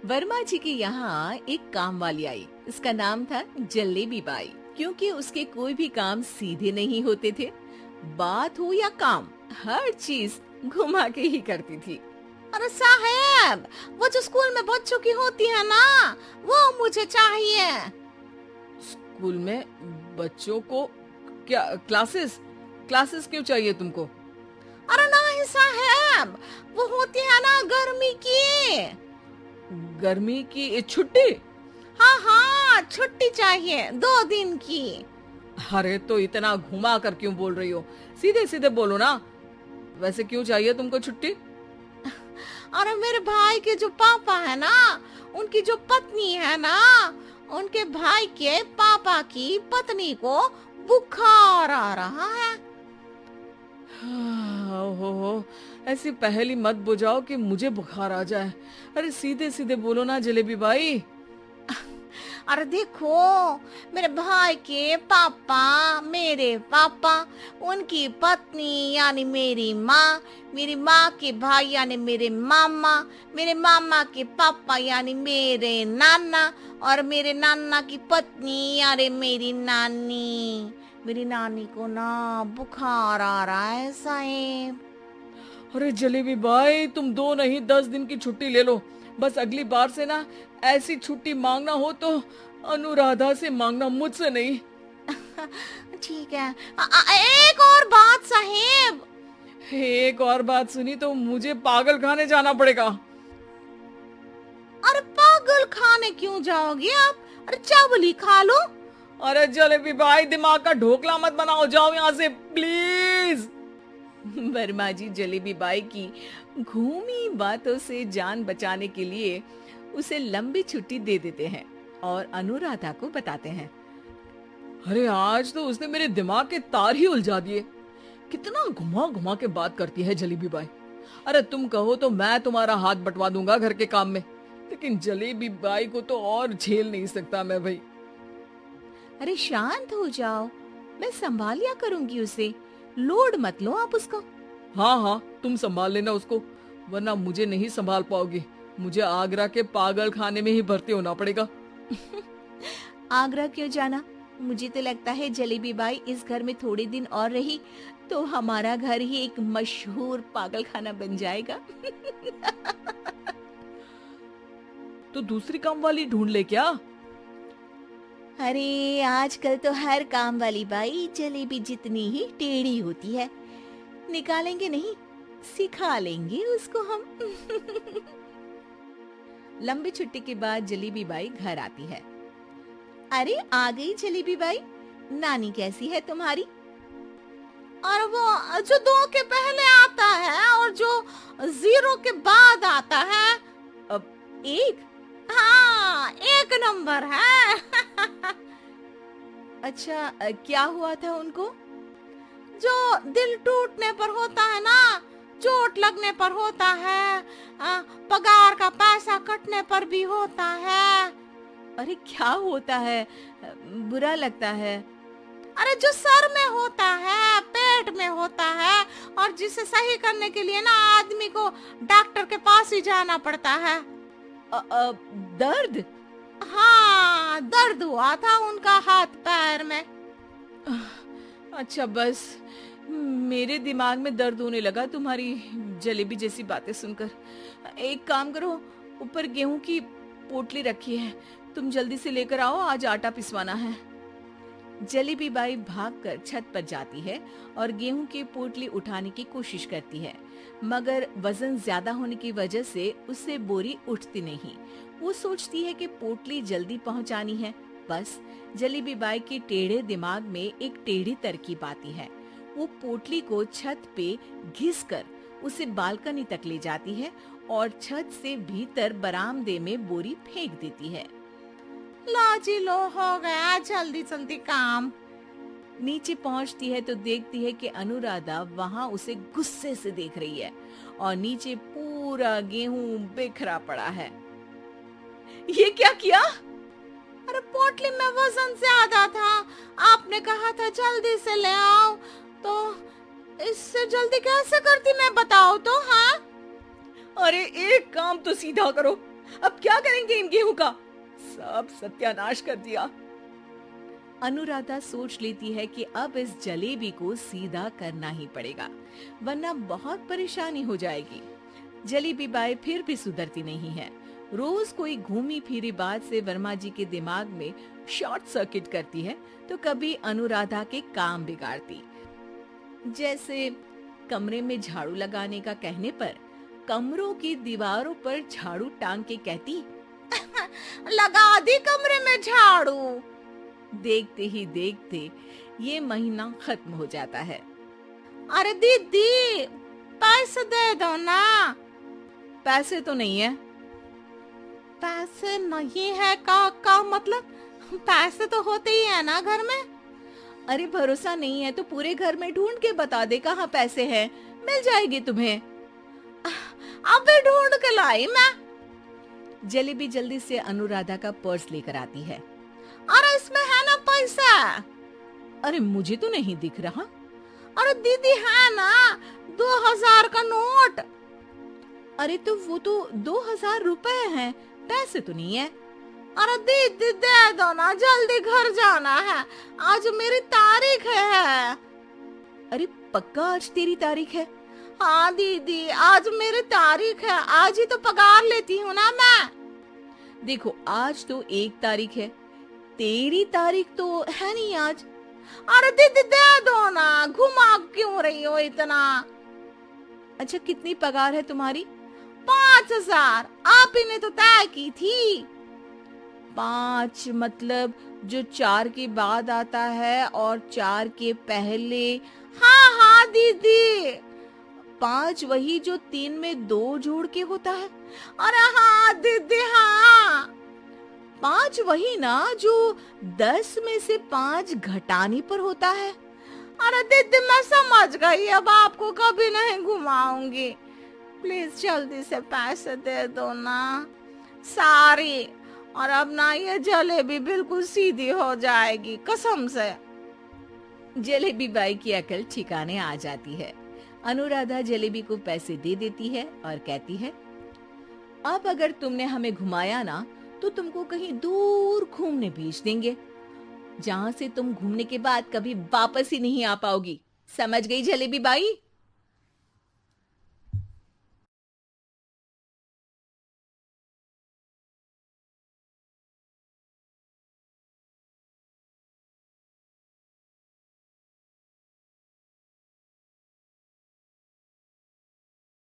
वर्मा जी के यहाँ एक काम वाली आई। उसका नाम था जलेबी बाई। क्योंकि उसके कोई भी काम सीधे नहीं होते थे, बात हो या काम, हर चीज घुमा के ही करती थी। अरे साहब, वो जो स्कूल में बच्चों की होती है ना, वो मुझे चाहिए। स्कूल में बच्चों को क्या क्लासेस क्लासेस क्यों चाहिए तुमको? अरे नहीं साहब, वो होती है ना गर्मी की। गर्मी की छुट्टी? हाँ हाँ, छुट्टी चाहिए 2 दिन की। अरे तो इतना घुमा कर क्यों बोल रही हो? सीधे सीधे बोलो ना। वैसे क्यों चाहिए तुमको छुट्टी? अरे मेरे भाई के जो पापा है ना, उनकी जो पत्नी है ना, उनके भाई के पापा की पत्नी को बुखार आ रहा है। ओहो, ऐसी पहेली मत बुझाओ कि मुझे बुखार आ जाए। अरे सीधे सीधे बोलो ना जलेबी बाई। अरे देखो, मेरे भाई के पापा, मेरे पापा, उनकी पत्नी यानी मेरी माँ के भाई यानी मेरे मामा के पापा यानी मेरे नाना, और मेरे नाना की पत्नी यानी मेरी नानी को ना बुखार आ रहा है साहेब। अरे जलेबी बाई, तुम 2 नहीं 10 दिन की छुट्टी ले लो। बस अगली बार से ना ऐसी छुट्टी मांगना हो तो अनुराधा से मांगना, मुझसे नहीं। ठीक है। एक और बात साहेब। एक और बात सुनी तो मुझे पागल खाने जाना पड़ेगा। अरे पागल खाने क्यों जाओगे आप? अरे चावल खा लो। अरे जलेबी भाई, दिमाग का ढोकला मत बनाओ, जाओ यहाँ से प्लीज। वर्मा जी जलेबी बाई की घूमी बातों से जान बचाने के लिए उसे लंबी छुट्टी दे देते हैं और अनुराधा को बताते हैं। अरे आज तो उसने मेरे दिमाग के तार ही उलझा दिए। कितना घुमा घुमा के बात करती है जलेबी बाई। अरे तुम कहो तो मैं तुम्हारा हाथ बंटवा दूंगा घर के काम में, लेकिन जलेबी बाई को तो और झेल नहीं सकता मैं भाई। अरे शांत हो जाओ, मैं संभाल लिया करूंगी उसे, लोड मत लो आप उसको। हाँ हाँ, तुम संभाल लेना उसको, वरना मुझे नहीं संभाल पाओगी। मुझे आगरा के पागल खाने में ही भर्ती होना पड़ेगा। आगरा क्यों जाना? मुझे तो लगता है जलेबी बाई इस घर में थोड़े दिन और रही तो हमारा घर ही एक मशहूर पागल खाना बन जाएगा। तो दूसरी काम वाली ढूंढ ले क्या? अरे आजकल तो हर काम वाली बाई जलेबी जितनी ही टेढ़ी होती है। निकालेंगे नहीं, सिखा लेंगे उसको हम। लंबी छुट्टी के बाद जलेबी बाई घर आती है। अरे आ गई जलेबी बाई, नानी कैसी है तुम्हारी? और वो जो 2 के पहले आता है और जो 0 के बाद आता है। अब 1? हाँ, 1 नंबर है। अच्छा, क्या हुआ था उनको? जो दिल टूटने पर होता है ना, चोट लगने पर होता है, पगार का पैसा कटने पर भी होता है। अरे क्या होता है? बुरा लगता है? अरे जो सर में होता है, पेट में होता है, और जिसे सही करने के लिए ना आदमी को डॉक्टर के पास ही जाना पड़ता है। दर्द? हाँ, दर्द हुआ था उनका हाथ पैर में। अच्छा बस, मेरे दिमाग में दर्द होने लगा तुम्हारी जलेबी जैसी बातें सुनकर। एक काम करो, ऊपर गेहूं की पोटली रखी है, तुम जल्दी से लेकर आओ, आज आटा पिसवाना है। जलेबी बाई भागकर छत पर जाती है और गेहूं की पोटली उठाने की कोशिश करती है, मगर वजन ज्यादा होने की वजह से उससे बोरी उठती नहीं। वो सोचती है कि पोटली जल्दी पहुंचानी है। बस जलेबी बाई के टेढ़े दिमाग में एक टेढ़ी तरकीब आती है। वो पोटली को छत पे घिसकर उसे बालकनी तक ले जाती है और छत से भीतर बरामदे में बोरी फेंक देती है। लाजी लो, हो गया जल्दी जल्दी काम। नीचे पहुंचती है तो देखती है कि अनुराधा वहां उसे गुस्से से देख रही है और नीचे पूरा गेहूं बिखरा पड़ा है। ये क्या किया? अरे पोटली में वजन ज्यादा था, आपने कहा था जल्दी से ले आओ, तो इससे जल्दी कैसे करती मैं बताओ तो। हाँ, अरे एक काम तो सीधा करो, अब क्या करेंगे इन गेहूं का? सब सत्यानाश कर दिया। अनुराधा सोच लेती है कि अब इस जलेबी को सीधा करना ही पड़ेगा, वरना बहुत परेशानी हो जाएगी। जलेबी बाई फिर भी सुधरती नहीं है। रोज कोई घूमी फिरी बात से वर्मा जी के दिमाग में शॉर्ट सर्किट करती है, तो कभी अनुराधा के काम बिगाड़ती। जैसे कमरे में झाड़ू लगाने का कहने पर कमरों की दीवारों पर झाड़ू टांग के कहती, लगा दी कमरे में झाड़ू। देखते ही देखते ये महीना खत्म हो जाता है। अरे दीदी, पैसे दे दो ना। पैसे तो नहीं है। पैसे नहीं है का मतलब? पैसे तो होते ही है ना घर में। अरे भरोसा नहीं है तो पूरे घर में ढूंढ के बता दे कहाँ पैसे हैं, मिल जाएगी तुम्हें। अबे ढूंढ के लाई मैं। जलेबी जल्दी से अनुराधा का पर्स लेकर आती है। अरे इसमें है ना पैसा। अरे मुझे तो नहीं दिख रहा। अरे दीदी है ना 2000 का नोट। अरे तो वो तो 2000 रुपए हैं, पैसे तो नहीं है। अरे दीदी दे दो ना, जल्दी घर जाना है, आज मेरी तारीख है। अरे पक्का आज तेरी तारीख है? हाँ दीदी, आज मेरी तारीख है, आज ही तो पगार लेती हूँ ना मैं। देखो आज तो 1 तारीख है, तेरी तारीख तो है नहीं आज। अरे दीदी दे दो ना, घुमा क्यों रही हो इतना? अच्छा कितनी पगार है तुम्हारी? 5000। आप ही ने तो तय की थी। 5 मतलब जो 4 के बाद आता है और 4 के पहले। हाँ हाँ दीदी। 5 वही जो 3 में 2 जोड़ के होता है। अरे हाँ दीदी हाँ। 5 वही ना जो 10 में से 5 घटाने पर होता है। अरे दीदी मैं समझ गई, अब आपको कभी नहीं घुमाऊंगी। प्लीज जल्दी से पैसे दे दो ना, सारी। और अब ना ये जलेबी बिल्कुल सीधी हो जाएगी कसम से। जलेबी बाई की अकल ठिकाने आ जाती है। अनुराधा जलेबी को पैसे दे देती है और कहती है, अब अगर तुमने हमें घुमाया ना तो तुमको कहीं दूर घूमने भेज देंगे, जहाँ से तुम घूमने के बाद कभी वापस ही नहीं आ पाओगी। समझ गई जलेबी बाई?